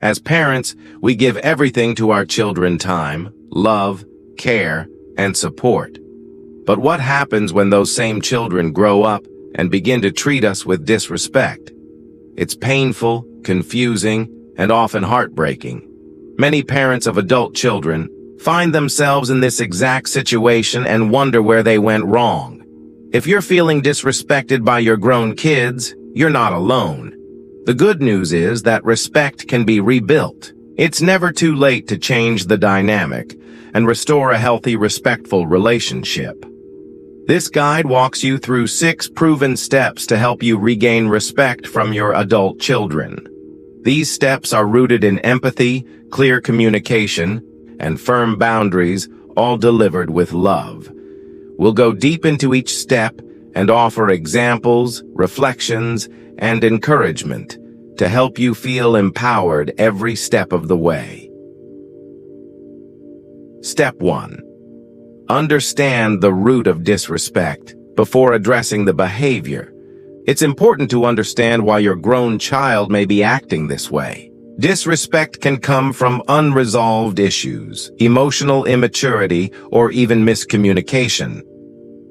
As parents, we give everything to our children: time, love, care, and support. But what happens when those same children grow up and begin to treat us with disrespect? It's painful, confusing, and often heartbreaking. Many parents of adult children find themselves in this exact situation and wonder where they went wrong. If you're feeling disrespected by your grown kids, you're not alone. The good news is that respect can be rebuilt. It's never too late to change the dynamic and restore a healthy, respectful relationship. This guide walks you through 6 proven steps to help you regain respect from your adult children. These steps are rooted in empathy, clear communication, and firm boundaries, all delivered with love. We'll go deep into each step and offer examples, reflections, and encouragement to help you feel empowered every step of the way. Step 1. Understand the root of disrespect before addressing the behavior. It's important to understand why your grown child may be acting this way. Disrespect can come from unresolved issues, emotional immaturity, or even miscommunication.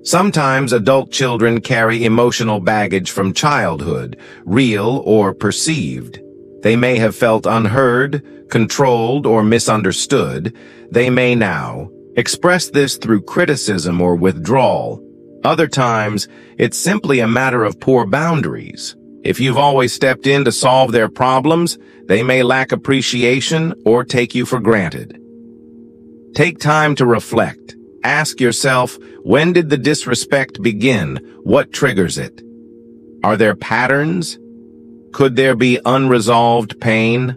Sometimes adult children carry emotional baggage from childhood, real or perceived. They may have felt unheard, controlled, or misunderstood. They may now express this through criticism or withdrawal. Other times, it's simply a matter of poor boundaries. If you've always stepped in to solve their problems, they may lack appreciation or take you for granted. Take time to reflect. Ask yourself, when did the disrespect begin? What triggers it? Are there patterns? Could there be unresolved pain?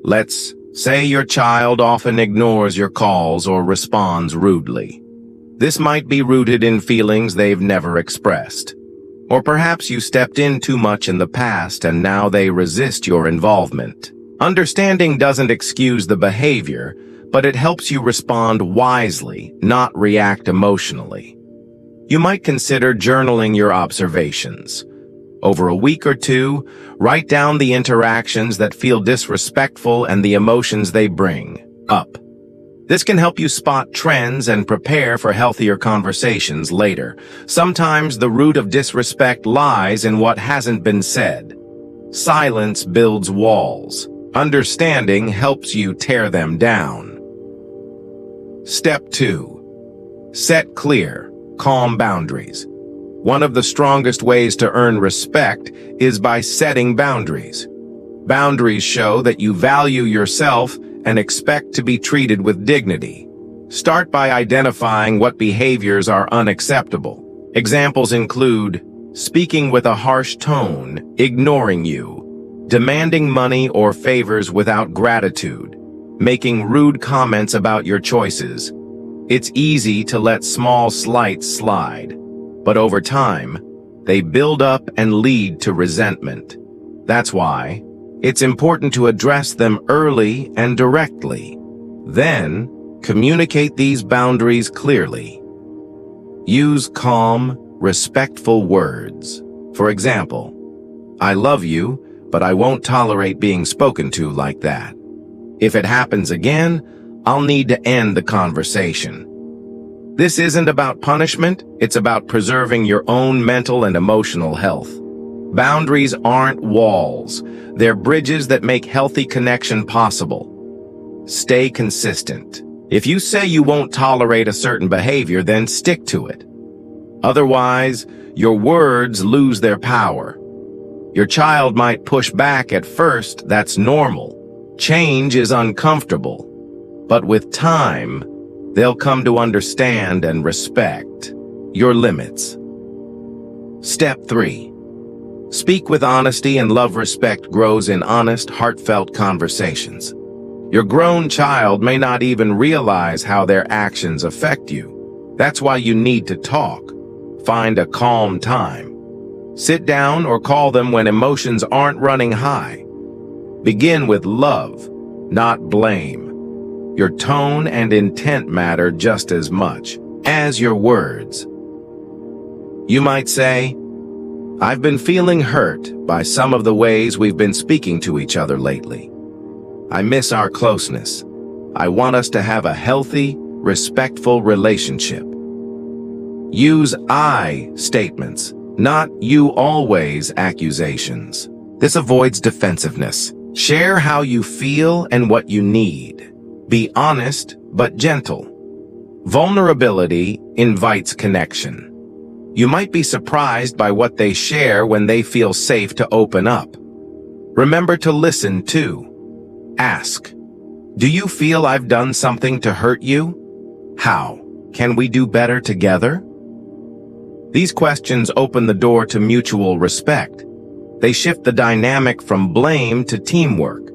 Let's say your child often ignores your calls or responds rudely. This might be rooted in feelings they've never expressed. Or perhaps you stepped in too much in the past and now they resist your involvement. Understanding doesn't excuse the behavior, but it helps you respond wisely, not react emotionally. You might consider journaling your observations. Over a week or two, write down the interactions that feel disrespectful and the emotions they bring up. This can help you spot trends and prepare for healthier conversations later. Sometimes the root of disrespect lies in what hasn't been said. Silence builds walls. Understanding helps you tear them down. Step 2. Set clear, calm boundaries. One of the strongest ways to earn respect is by setting boundaries. Boundaries show that you value yourself and expect to be treated with dignity. Start by identifying what behaviors are unacceptable. Examples include speaking with a harsh tone, ignoring you, demanding money or favors without gratitude, making rude comments about your choices. It's easy to let small slights slide, but over time, they build up and lead to resentment. That's why it's important to address them early and directly. Then, communicate these boundaries clearly. Use calm, respectful words. For example, "I love you, but I won't tolerate being spoken to like that. If it happens again, I'll need to end the conversation." This isn't about punishment, it's about preserving your own mental and emotional health. Boundaries aren't walls, they're bridges that make healthy connection possible. Stay consistent. If you say you won't tolerate a certain behavior, then stick to it. Otherwise, your words lose their power. Your child might push back at first, that's normal. Change is uncomfortable, but with time, they'll come to understand and respect your limits. Step 3. Speak with honesty and love. Respect grows in honest, heartfelt conversations. Your grown child may not even realize how their actions affect you. That's why you need to talk. Find a calm time. Sit down or call them when emotions aren't running high. Begin with love, not blame. Your tone and intent matter just as much as your words. You might say, "I've been feeling hurt by some of the ways we've been speaking to each other lately. I miss our closeness. I want us to have a healthy, respectful relationship. Use I statements, not you always accusations. This avoids defensiveness. Share how you feel and what you need. Be honest but gentle. Vulnerability invites connection. You might be surprised by what they share when they feel safe to open up. Remember to listen too. Ask, do you feel I've done something to hurt you? How? Can we do better together? These questions open the door to mutual respect. They shift the dynamic from blame to teamwork.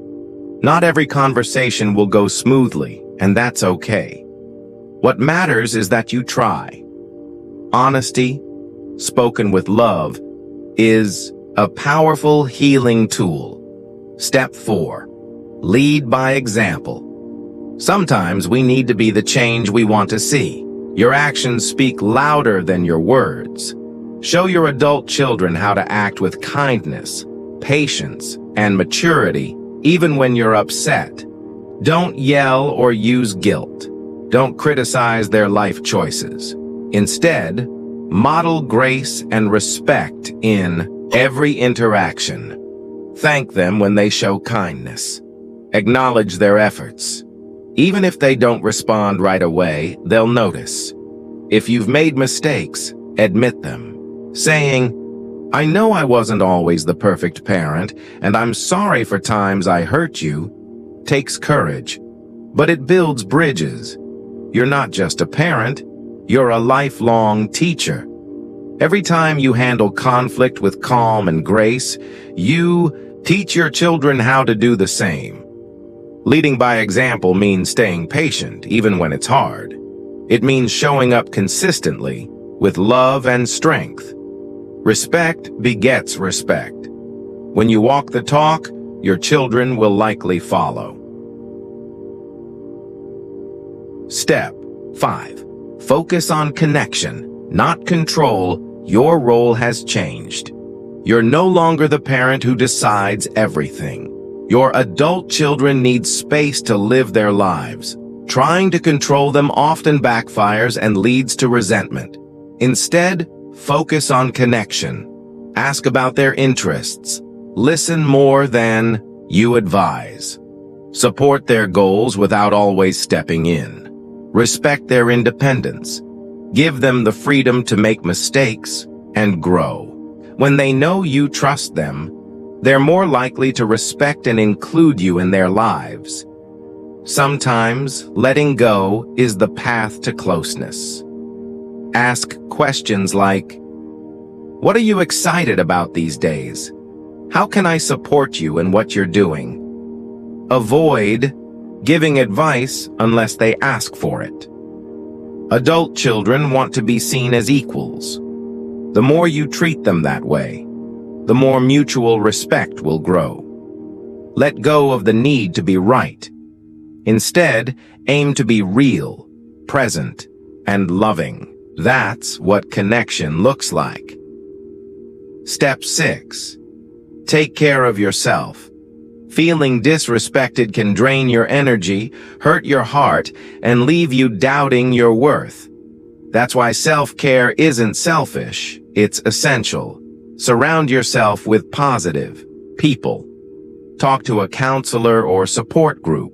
Not every conversation will go smoothly, and that's okay. What matters is that you try. Honesty, spoken with love, is a powerful healing tool. Step 4. Lead by example. Sometimes we need to be the change we want to see. Your actions speak louder than your words. Show your adult children how to act with kindness, patience, and maturity, even when you're upset. Don't yell or use guilt. Don't criticize their life choices. Instead, model grace and respect in every interaction. Thank them when they show kindness. Acknowledge their efforts. Even if they don't respond right away, they'll notice. If you've made mistakes, admit them. Saying, I know I wasn't always the perfect parent, and I'm sorry for times I hurt you, takes courage. But it builds bridges. You're not just a parent, you're a lifelong teacher. Every time you handle conflict with calm and grace, you teach your children how to do the same. Leading by example means staying patient, even when it's hard. It means showing up consistently, with love and strength. Respect begets respect. When you walk the talk, your children will likely follow. Step 5. Focus on connection, not control. Your role has changed. You're no longer the parent who decides everything. Your adult children need space to live their lives. Trying to control them often backfires and leads to resentment. Instead, focus on connection. Ask about their interests. Listen more than you advise. Support their goals without always stepping in. Respect their independence. Give them the freedom to make mistakes and grow. When they know you trust them, they're more likely to respect and include you in their lives. Sometimes, letting go is the path to closeness. Ask questions like, what are you excited about these days? How can I support you in what you're doing? Avoid giving advice unless they ask for it. Adult children want to be seen as equals. The more you treat them that way, the more mutual respect will grow. Let go of the need to be right. Instead, aim to be real, present, and loving. That's what connection looks like. Step 6. Take care of yourself. Feeling disrespected can drain your energy, hurt your heart, and leave you doubting your worth. That's why self-care isn't selfish, it's essential. Surround yourself with positive people. Talk to a counselor or support group.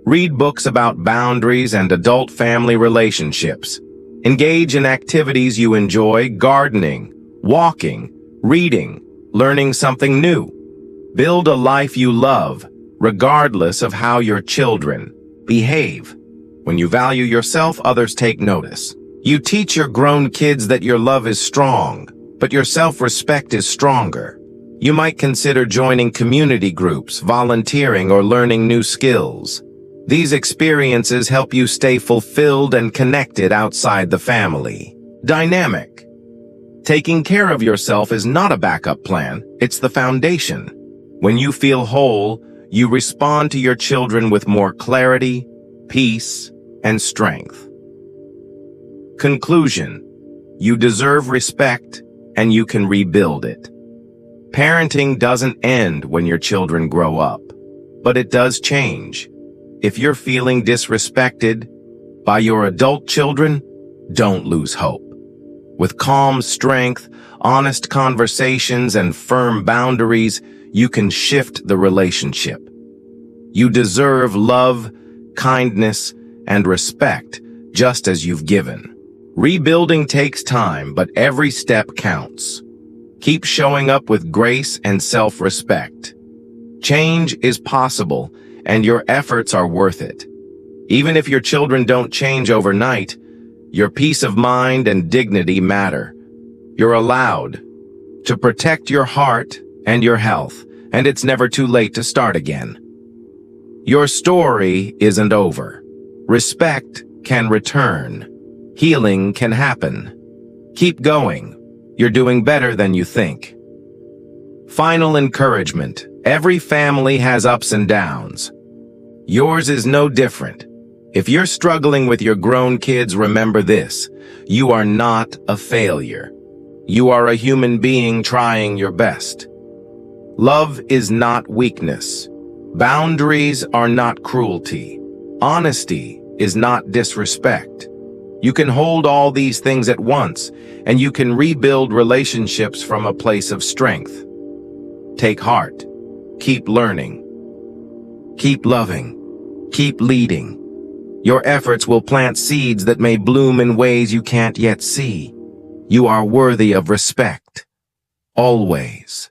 Read books about boundaries and adult-family relationships. Engage in activities you enjoy: gardening, walking, reading, learning something new. Build a life you love, regardless of how your children behave. When you value yourself, others take notice. You teach your grown kids that your love is strong, but your self-respect is stronger. You might consider joining community groups, volunteering, or learning new skills. These experiences help you stay fulfilled and connected outside the family. Dynamic. Taking care of yourself is not a backup plan, it's the foundation. When you feel whole, you respond to your children with more clarity, peace, and strength. Conclusion. You deserve respect, and you can rebuild it. Parenting doesn't end when your children grow up. but it does change. If you're feeling disrespected by your adult children, don't lose hope. With calm strength, honest conversations, and firm boundaries, you can shift the relationship. You deserve love, kindness, and respect, just as you've given. Rebuilding takes time, but every step counts. Keep showing up with grace and self-respect. Change is possible, and your efforts are worth it. Even if your children don't change overnight, your peace of mind and dignity matter. You're allowed to protect your heart and your health, and it's never too late to start again. Your story isn't over. Respect can return. Healing can happen. Keep going. You're doing better than you think. Final encouragement. Every family has ups and downs. Yours is no different. If you're struggling with your grown kids, remember this: you are not a failure. You are a human being trying your best. Love is not weakness. Boundaries are not cruelty. Honesty is not disrespect. You can hold all these things at once, and you can rebuild relationships from a place of strength. Take heart. Keep learning. Keep loving. Keep leading. Your efforts will plant seeds that may bloom in ways you can't yet see. You are worthy of respect. Always.